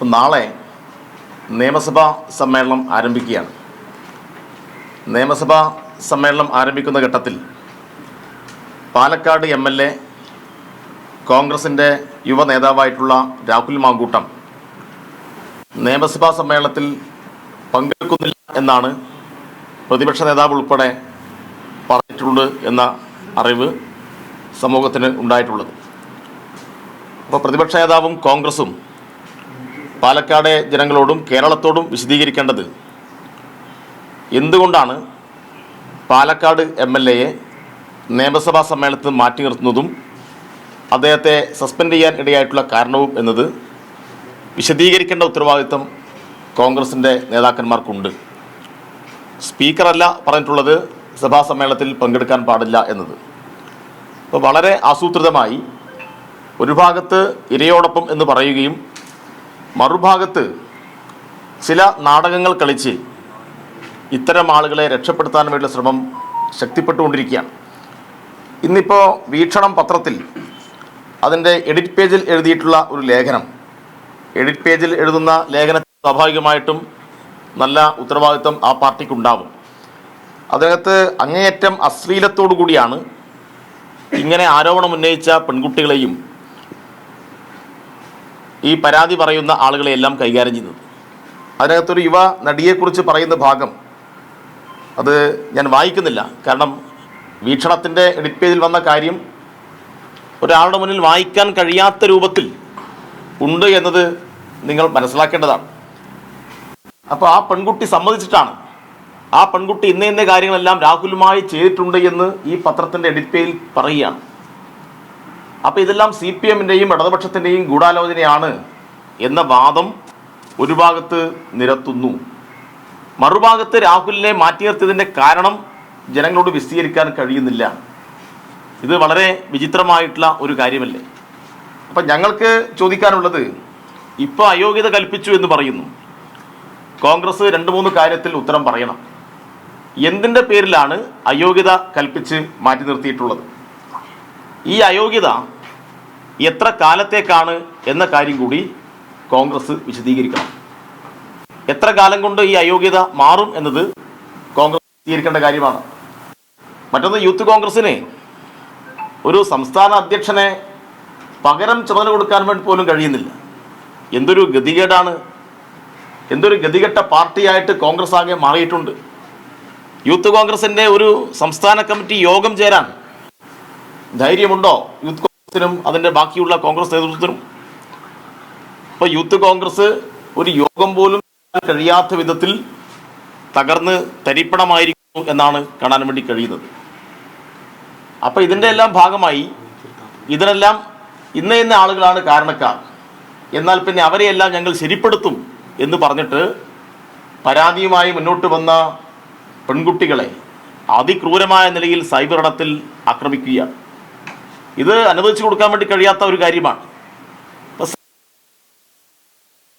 നാളെ നിയമസഭാ സമ്മേളനം ആരംഭിക്കുകയാണ്. നിയമസഭാ സമ്മേളനം ആരംഭിക്കുന്ന ഘട്ടത്തിൽ പാലക്കാട് MLA കോൺഗ്രസിൻ്റെ യുവ നേതാവായിട്ടുള്ള രാഹുൽ മാങ്കൂട്ടം നിയമസഭാ സമ്മേളനത്തിൽ പങ്കെടുക്കുന്നില്ല എന്നാണ് പ്രതിപക്ഷ നേതാവ് ഉൾപ്പെടെ പറഞ്ഞിട്ടുള്ളത് എന്ന അറിവ് സമൂഹത്തിന് ഉണ്ടായിട്ടുള്ളത്. അപ്പോൾ പ്രതിപക്ഷ നേതാവും കോൺഗ്രസും പാലക്കാട് ജനങ്ങളോടും കേരളത്തോടും വിശദീകരിക്കേണ്ടത് എന്തുകൊണ്ടാണ് പാലക്കാട് MLAയെ നിയമസഭാ സമ്മേളനത്തിൽ മാറ്റി നിർത്തുന്നതും അദ്ദേഹത്തെ സസ്പെൻഡ് ചെയ്യാൻ ഇടയായിട്ടുള്ള കാരണവും എന്നത് വിശദീകരിക്കേണ്ട ഉത്തരവാദിത്വം കോൺഗ്രസിൻ്റെ നേതാക്കന്മാർക്കുണ്ട്. സ്പീക്കറല്ല പറഞ്ഞിട്ടുള്ളത് സഭാ സമ്മേളനത്തിൽ പങ്കെടുക്കാൻ പാടില്ല എന്നത്. അപ്പോൾ വളരെ ആസൂത്രിതമായി ഒരു ഭാഗത്ത് ഇരയോടൊപ്പം എന്ന് പറയുകയും മറുഭാഗത്ത് ചില നാടകങ്ങൾ കളിച്ച് ഇത്തരം ആളുകളെ രക്ഷപ്പെടുത്താൻ വേണ്ടിയുള്ള ശ്രമം ശക്തിപ്പെട്ടുകൊണ്ടിരിക്കുകയാണ്. ഇന്നിപ്പോൾ വീക്ഷണം പത്രത്തിൽ അതിൻ്റെ എഡിറ്റ് പേജിൽ എഴുതിയിട്ടുള്ള ഒരു ലേഖനം, എഡിറ്റ് പേജിൽ എഴുതുന്ന ലേഖനത്തിൽ സ്വാഭാവികമായിട്ടും നല്ല ഉത്തരവാദിത്വം ആ പാർട്ടിക്കുണ്ടാവും. അതിനകത്ത് അങ്ങേയറ്റം അശ്ലീലത്തോടു കൂടിയാണ് ഇങ്ങനെ ആരോപണം ഉന്നയിച്ച പെൺകുട്ടികളെയും ഈ പരാതി പറയുന്ന ആളുകളെയെല്ലാം കൈകാര്യം ചെയ്യുന്നത്. അതിനകത്തൊരു യുവ നടിയെക്കുറിച്ച് പറയുന്ന ഭാഗം അത് ഞാൻ വായിക്കുന്നില്ല, കാരണം വീക്ഷണത്തിൻ്റെ എഡിറ്റ് പേജിൽ വന്ന കാര്യം ഒരാളുടെ മുന്നിൽ വായിക്കാൻ കഴിയാത്ത രൂപത്തിൽ ഉണ്ട് എന്നത് നിങ്ങൾ മനസ്സിലാക്കേണ്ടതാണ്. അപ്പോൾ ആ പെൺകുട്ടി സമ്മതിച്ചിട്ടാണ്, ആ പെൺകുട്ടി ഇന്ന കാര്യങ്ങളെല്ലാം രാഹുലുമായി ചെയ്തിട്ടുണ്ട് എന്ന് ഈ പത്രത്തിൻ്റെ എഡിറ്റ് പേജിൽ പറയുകയാണ്. അപ്പോൾ ഇതെല്ലാം CPMൻ്റെയും ഇടതുപക്ഷത്തിൻ്റെയും ഗൂഢാലോചനയാണ് എന്ന വാദം ഒരു ഭാഗത്ത് നിരത്തുന്നു. മറുഭാഗത്ത് രാഹുലിനെ മാറ്റി നിർത്തിയതിൻ്റെ കാരണം ജനങ്ങളോട് വിശദീകരിക്കാൻ കഴിയുന്നില്ല. ഇത് വളരെ വിചിത്രമായിട്ടുള്ള ഒരു കാര്യമല്ലേ? അപ്പം ഞങ്ങൾക്ക് ചോദിക്കാനുള്ളത്, ഇപ്പോൾ അയോഗ്യത കൽപ്പിച്ചു എന്ന് പറയുന്നു. കോൺഗ്രസ് 2-3 കാര്യത്തിൽ ഉത്തരം പറയണം. എന്തിൻ്റെ പേരിലാണ് അയോഗ്യത കൽപ്പിച്ച് മാറ്റി നിർത്തിയിട്ടുള്ളത്? ഈ അയോഗ്യത എത്ര കാലത്തേക്കാണ് എന്ന കാര്യം കൂടി കോൺഗ്രസ് വിശദീകരിക്കണം. എത്ര കാലം കൊണ്ട് ഈ അയോഗ്യത മാറും എന്നത് കോൺഗ്രസ് വിശദീകരിക്കേണ്ട കാര്യമാണ്. മറ്റൊന്ന്, യൂത്ത് കോൺഗ്രസിന് ഒരു സംസ്ഥാന അധ്യക്ഷനെ പകരം ചുമതല കൊടുക്കാൻ വേണ്ടി പോലും കഴിയുന്നില്ല. എന്തൊരു ഗതികേടാണ്! എന്തൊരു ഗതികെട്ട പാർട്ടിയായിട്ട് കോൺഗ്രസ് ആകെ മാറിയിട്ടുണ്ട്. യൂത്ത് കോൺഗ്രസിൻ്റെ ഒരു സംസ്ഥാന കമ്മിറ്റി യോഗം ചേരാൻ ധൈര്യമുണ്ടോ യൂത്ത് കോൺഗ്രസിനും അതിൻ്റെ ബാക്കിയുള്ള കോൺഗ്രസ് നേതൃത്വത്തിനും? ഇപ്പോൾ യൂത്ത് കോൺഗ്രസ് ഒരു യോഗം പോലും കഴിയാത്ത വിധത്തിൽ തകർന്ന് തരിപ്പണമായിരിക്കുന്നു എന്നാണ് കാണാൻ വേണ്ടി കഴിയുന്നത്. അപ്പോൾ ഇതിൻ്റെ എല്ലാം ഭാഗമായി ഇതിനെല്ലാം ഇന്ന ആളുകളാണ് കാരണക്കാർ, എന്നാൽ പിന്നെ അവരെയെല്ലാം ഞങ്ങൾ ശരിപ്പെടുത്തും എന്ന് പറഞ്ഞിട്ട് പരാതിയുമായി മുന്നോട്ട് വന്ന പെൺകുട്ടികളെ അതിക്രൂരമായ നിലയിൽ സൈബർ ഇടത്തിൽ ആക്രമിക്കുകയാണ്. ഇത് അനുവദിച്ചു കൊടുക്കാൻ വേണ്ടി കഴിയാത്ത ഒരു കാര്യമാണ്.